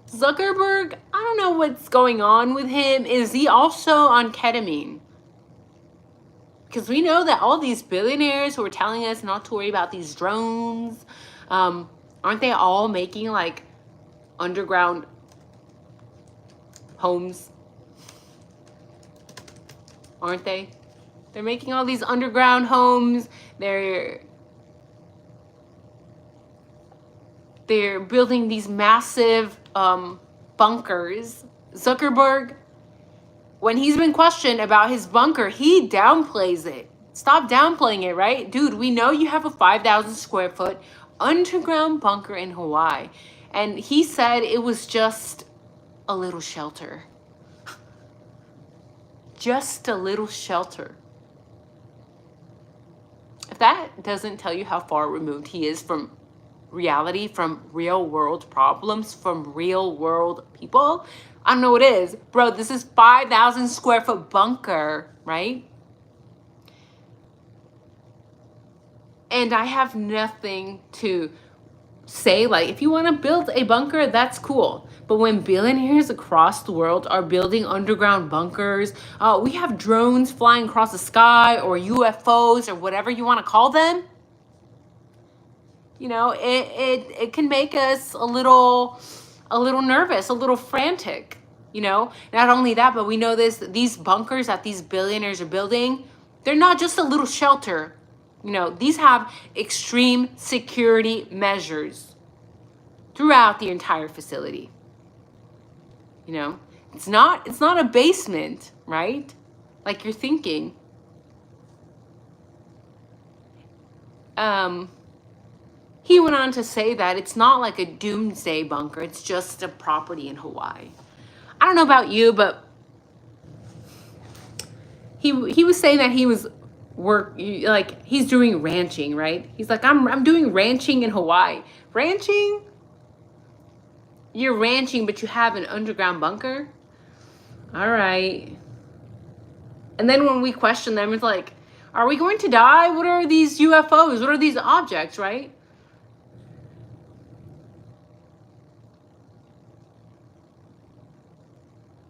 Zuckerberg, I don't know what's going on with him. Is he also on ketamine? Because we know that all these billionaires who are telling us not to worry about these drones, aren't they all making like underground homes? Aren't they? They're making all these underground homes. They're building these massive bunkers. Zuckerberg, when he's been questioned about his bunker, he downplays it. Stop downplaying it, right? Dude, we know you have a 5,000 square foot underground bunker in Hawaii. And he said it was just a little shelter. Just a little shelter. If that doesn't tell you how far removed he is from reality, from real world problems, from real world people, I don't know what it is. Bro, this is 5,000 square foot bunker, right? And I have nothing to say. Like, if you want to build a bunker, that's cool. But when billionaires across the world are building underground bunkers, we have drones flying across the sky, or UFOs, or whatever you want to call them. You know, it can make us a little nervous, a little frantic. You know, not only that, but we know these bunkers that these billionaires are building, they're not just a little shelter. You know, these have extreme security measures throughout the entire facility. You know, it's not a basement, right? Like you're thinking. He went on to say that it's not like a doomsday bunker. It's just a property in Hawaii. I don't know about you, but he was saying that he was he's doing ranching, right? He's like, I'm doing ranching in Hawaii. Ranching? You're ranching, but you have an underground bunker? All right. And then when we question them, it's like, are we going to die? What are these UFOs? What are these objects, right?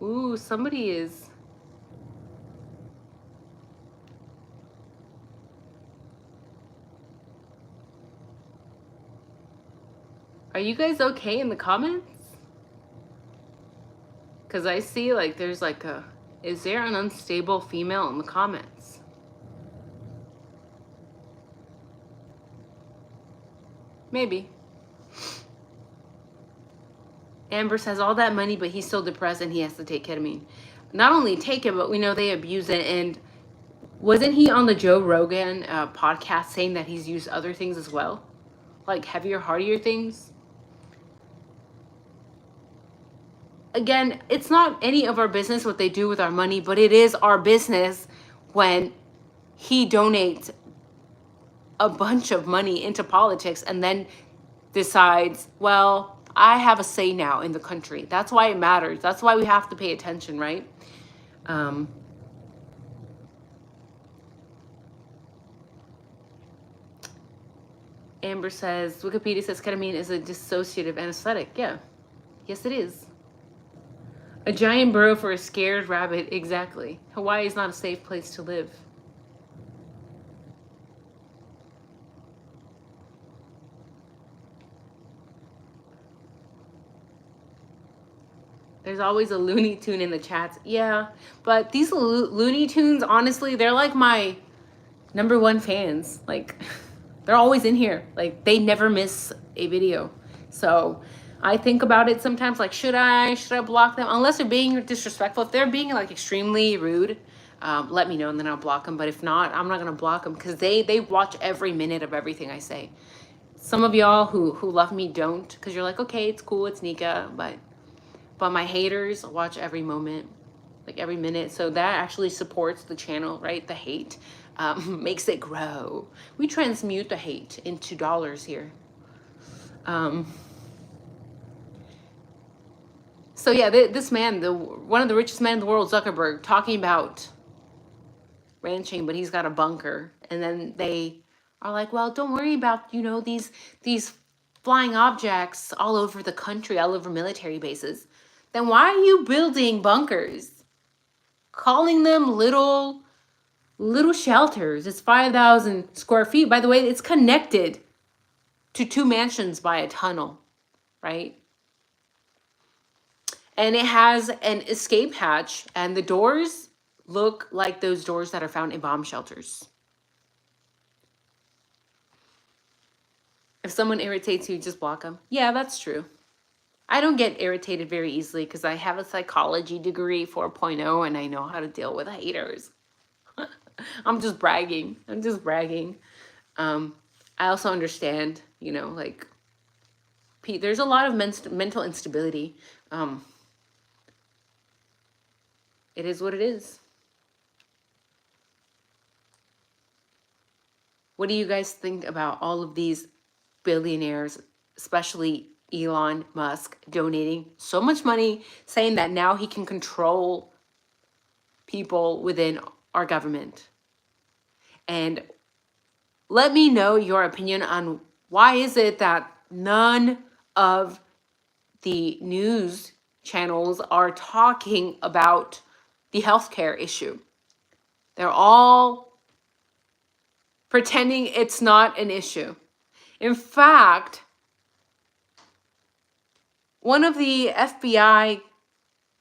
Ooh, somebody is... Are you guys okay in the comments? Because I see like there's like a... Is there an unstable female in the comments? Maybe. Amber says all that money, but he's still depressed and he has to take ketamine. Not only take it, but we know they abuse it. And wasn't he on the Joe Rogan podcast saying that he's used other things as well? Like heavier, heartier things? Again, it's not any of our business what they do with our money, but it is our business when he donates a bunch of money into politics and then decides, well, I have a say now in the country. That's why it matters. That's why we have to pay attention, right? Amber says, Wikipedia says ketamine is a dissociative anesthetic. Yeah. Yes, it is. A giant burrow for a scared rabbit. Exactly. Hawaii is not a safe place to live. There's always a Looney Tune in the chats. Yeah, but these Looney Tunes, honestly, they're like my #1 fans. Like, they're always in here. Like, they never miss a video. So I think about it sometimes, like, should I block them? Unless they're being disrespectful. If they're being like extremely rude, let me know and then I'll block them. But if not, I'm not gonna block them because they watch every minute of everything I say. Some of y'all who love me don't, because you're like, okay, it's cool, it's Nika, but my haters watch every moment, like every minute. So that actually supports the channel, right? The hate makes it grow. We transmute the hate into dollars here. So yeah, this man, one of the richest men in the world, Zuckerberg, talking about ranching, but he's got a bunker. And then they are like, well, don't worry about, you know, these flying objects all over the country, all over military bases. Then why are you building bunkers? Calling them little shelters. It's 5,000 square feet. By the way, it's connected to 2 mansions by a tunnel, right? And it has an escape hatch, and the doors look like those doors that are found in bomb shelters. If someone irritates you, just block them. Yeah, that's true. I don't get irritated very easily because I have a psychology degree 4.0 and I know how to deal with haters. I'm just bragging. I'm just bragging. I also understand, you know, like, there's a lot of mental instability. It is what it is. What do you guys think about all of these billionaires, especially Elon Musk, donating so much money, saying that now he can control people within our government? And let me know your opinion on why is it that none of the news channels are talking about the healthcare issue. They're all pretending it's not an issue. In fact, one of the FBI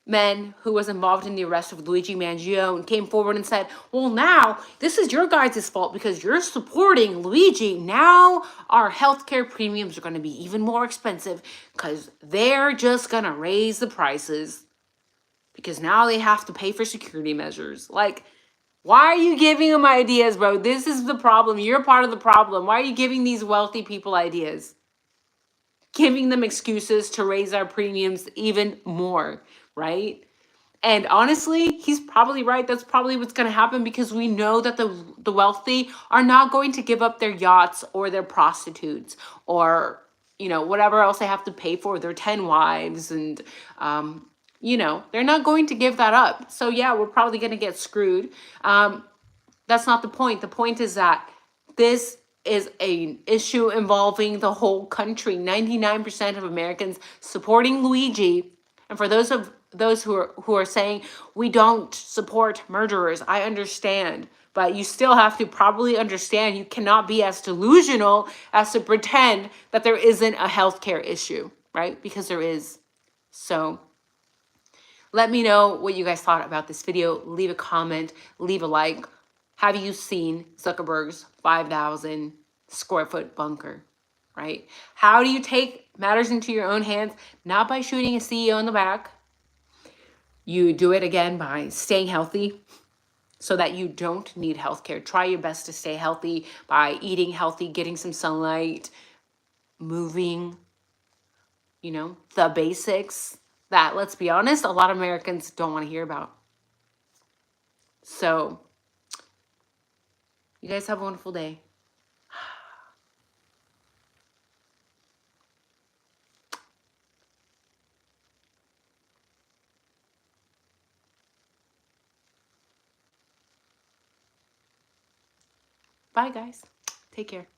men who was involved in the arrest of Luigi Mangione came forward and said, well, now this is your guys' fault because you're supporting Luigi. Now our healthcare premiums are going to be even more expensive because they're just going to raise the prices because now they have to pay for security measures. Like, why are you giving them ideas, bro? This is the problem. You're part of the problem. Why are you giving these wealthy people ideas? Giving them excuses to raise our premiums even more, right? And honestly, he's probably right. That's probably what's going to happen because we know that the wealthy are not going to give up their yachts or their prostitutes or, you know, whatever else they have to pay for, their 10 wives. And, you know, they're not going to give that up. So, yeah, we're probably going to get screwed. That's not the point. The point is that this is an issue involving the whole country. 99% of Americans supporting Luigi. And for those who are saying we don't support murderers, I understand. But you still have to probably understand you cannot be as delusional as to pretend that there isn't a healthcare issue, right? Because there is. So let me know what you guys thought about this video. Leave a comment, leave a like. Have you seen Zuckerberg's 5,000 square foot bunker, right? How do you take matters into your own hands? Not by shooting a CEO in the back. You do it again by staying healthy so that you don't need healthcare. Try your best to stay healthy by eating healthy, getting some sunlight, moving, you know, the basics that, let's be honest, a lot of Americans don't want to hear about. So, you guys have a wonderful day. Bye, guys. Take care.